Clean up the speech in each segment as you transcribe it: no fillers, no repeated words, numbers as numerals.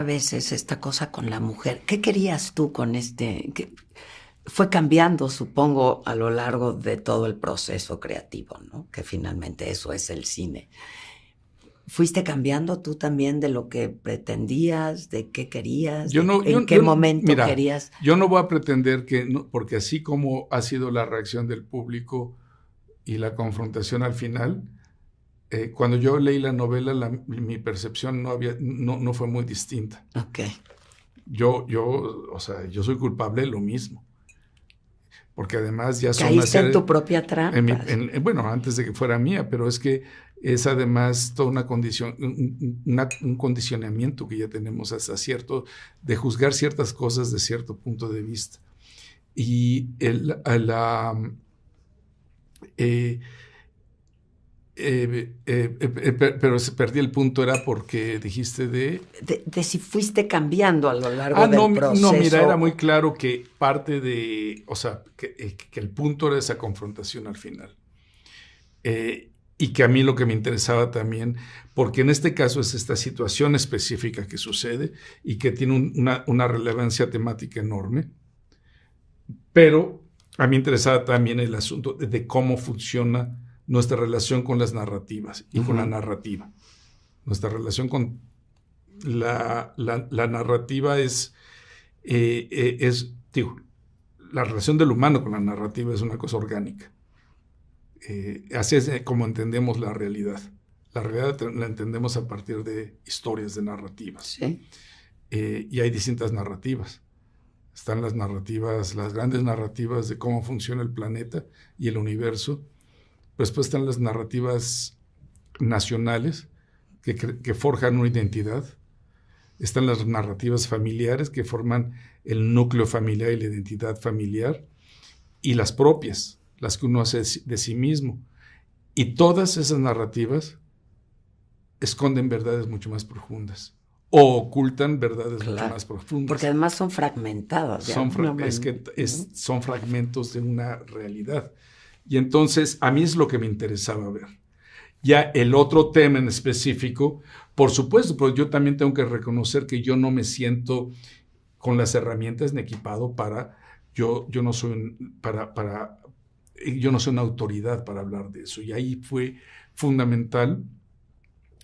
A veces esta cosa con la mujer. ¿Qué querías tú con fue cambiando, supongo, a lo largo de todo el proceso creativo, ¿no? Que finalmente eso es el cine. ¿Fuiste cambiando tú también de lo que pretendías, de qué querías, en qué momento mira, querías? Yo no voy a pretender que, no, porque así como ha sido la reacción del público y la confrontación al final, cuando yo leí la novela, mi percepción no fue muy distinta. Okay. Yo soy culpable de lo mismo. Porque además ya son caíste una serie, en tu propia trampa. Bueno, antes de que fuera mía, pero es que es además toda una condición, un condicionamiento que ya tenemos hasta cierto, de juzgar ciertas cosas de cierto punto de vista. Y pero perdí el punto, era porque dijiste de si fuiste cambiando a lo largo del proceso. No, mira, era muy claro que parte de, o sea, que el punto era esa confrontación al final. Y que a mí lo que me interesaba también, porque en este caso es esta situación específica que sucede y que tiene una relevancia temática enorme, pero a mí me interesaba también el asunto de cómo funciona nuestra relación con las narrativas y con la narrativa. Nuestra relación con la narrativa digo, la relación del humano con la narrativa es una cosa orgánica. Así es como entendemos la realidad. La realidad la entendemos a partir de historias, de narrativas. Sí. Y hay distintas narrativas. Están las narrativas, las grandes narrativas de cómo funciona el planeta y el universo. Después están las narrativas nacionales que forjan una identidad. Están las narrativas familiares que forman el núcleo familiar y la identidad familiar. Y las propias, las que uno hace de sí mismo. Y todas esas narrativas esconden verdades mucho más profundas o ocultan verdades mucho más profundas. Porque además son fragmentadas. Son fragmentos de una realidad. Y entonces a mí es lo que me interesaba ver. Ya el otro tema en específico, por supuesto, pero yo también tengo que reconocer que yo no me siento con las herramientas ni equipado para... Yo no soy yo no soy una autoridad para hablar de eso. Y ahí fue fundamental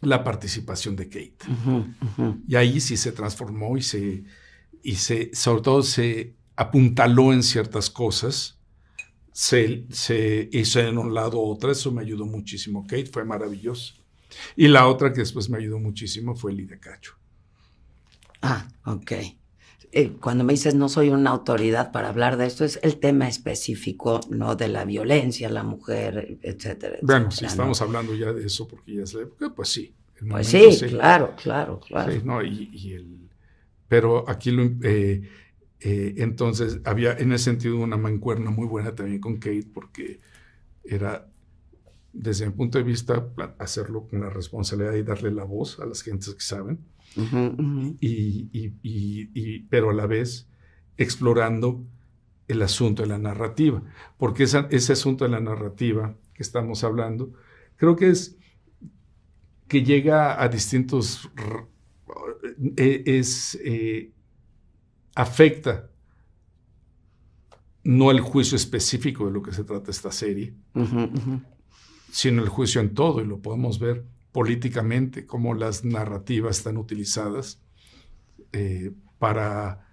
la participación de Kate. Y ahí sí se transformó y sobre todo se apuntaló en ciertas cosas. Se hizo en un lado otra, eso me ayudó muchísimo. Kate fue maravilloso. Y la otra que después me ayudó muchísimo fue Lidia Cacho. Ah, ok. Cuando me dices no soy una autoridad para hablar de esto, es el tema específico, ¿no? De la violencia, la mujer, etcétera. Bueno, si estamos hablando ya de eso, porque ya es la época, pues sí. Pues sí, claro. Sí, no, pero aquí entonces había en ese sentido una mancuerna muy buena también con Kate, porque era, desde mi punto de vista, hacerlo con la responsabilidad y darle la voz a las gentes que saben, pero a la vez explorando el asunto de la narrativa, porque ese asunto de la narrativa que estamos hablando, creo que que llega a distintos, afecta no el juicio específico de lo que se trata esta serie, sino el juicio en todo, y lo podemos ver políticamente, cómo las narrativas están utilizadas para,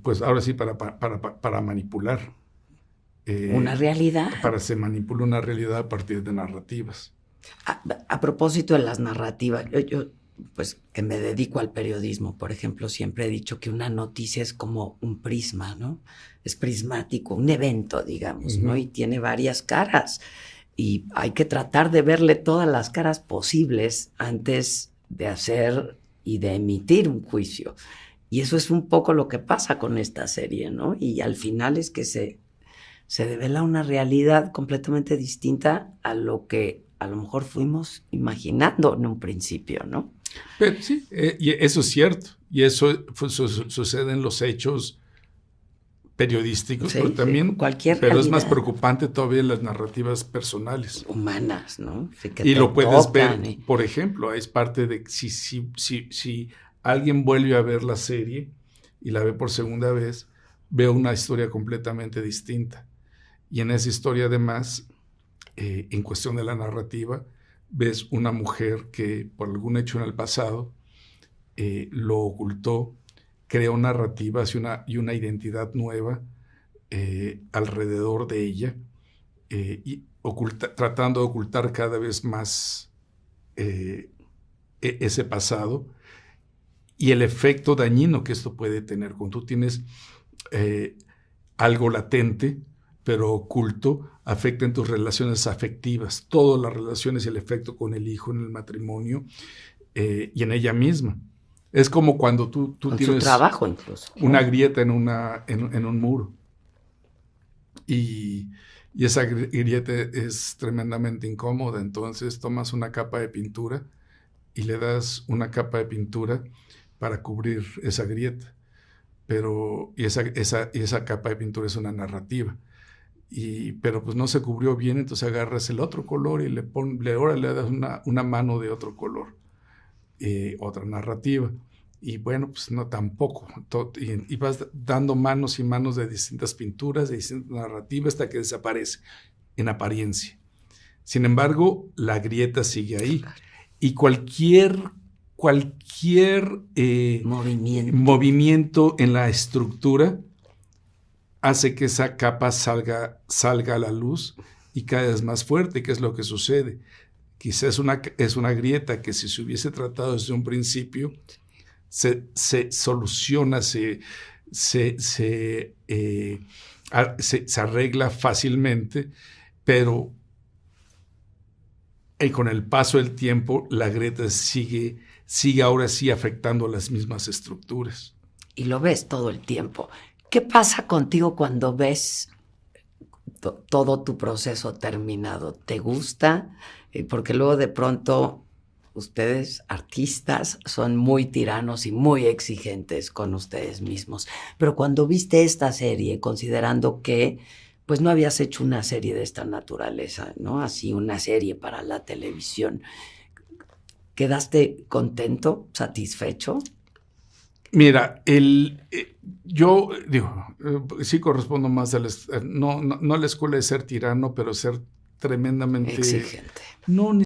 pues ahora sí, para manipular. Una realidad. Se manipula una realidad a partir de narrativas. A propósito de las narrativas, yo pues que me dedico al periodismo, por ejemplo, siempre he dicho que una noticia es como un prisma, ¿no? Es prismático, un evento, digamos, ¿no? Y tiene varias caras. Y hay que tratar de verle todas las caras posibles antes de hacer y de emitir un juicio. Y eso es un poco lo que pasa con esta serie, ¿no? Y al final es que se devela una realidad completamente distinta a lo que a lo mejor fuimos imaginando en un principio, ¿no? Pero sí, y eso es cierto. Y eso sucede en los hechos periodísticos, Sí, pero también cualquier pero realidad. Es más preocupante todavía en las narrativas personales. Humanas, ¿no? Y lo puedes ver, por ejemplo, es parte de si alguien vuelve a ver la serie y la ve por segunda vez, ve una historia completamente distinta. Y en esa historia, además, en cuestión de la narrativa, ves una mujer que por algún hecho en el pasado lo ocultó, creó narrativas y una identidad nueva alrededor de ella, y tratando de ocultar cada vez más ese pasado y el efecto dañino que esto puede tener. Cuando tú tienes algo latente, pero oculto, afecta en tus relaciones afectivas, todas las relaciones y el efecto con el hijo, en el matrimonio y en ella misma. Es como cuando tú tienes su trabajo incluso, ¿no? Una grieta en un muro. Y esa grieta es tremendamente incómoda. Entonces tomas una capa de pintura y le das una capa de pintura para cubrir esa grieta. Y esa capa de pintura es una narrativa. Pero pues no se cubrió bien, entonces agarras el otro color y ahora le das una mano de otro color, otra narrativa. Y bueno, pues no tampoco. Y vas dando manos y manos de distintas pinturas, de distintas narrativas, hasta que desaparece en apariencia. Sin embargo, la grieta sigue ahí. Y cualquier movimiento en la estructura hace que esa capa salga a la luz y cada vez más fuerte. ¿Qué es lo que sucede? Quizás es una grieta que si se hubiese tratado desde un principio, se soluciona, se arregla fácilmente, pero con el paso del tiempo la grieta sigue ahora sí afectando a las mismas estructuras. Y lo ves todo el tiempo. ¿Qué pasa contigo cuando ves todo tu proceso terminado? ¿Te gusta? Porque luego de pronto ustedes, artistas, son muy tiranos y muy exigentes con ustedes mismos. Pero cuando viste esta serie, considerando que pues no habías hecho una serie de esta naturaleza, ¿no? Así una serie para la televisión, ¿quedaste contento, satisfecho? Mira, yo digo, sí correspondo más no a la escuela de ser tirano, pero ser tremendamente exigente. No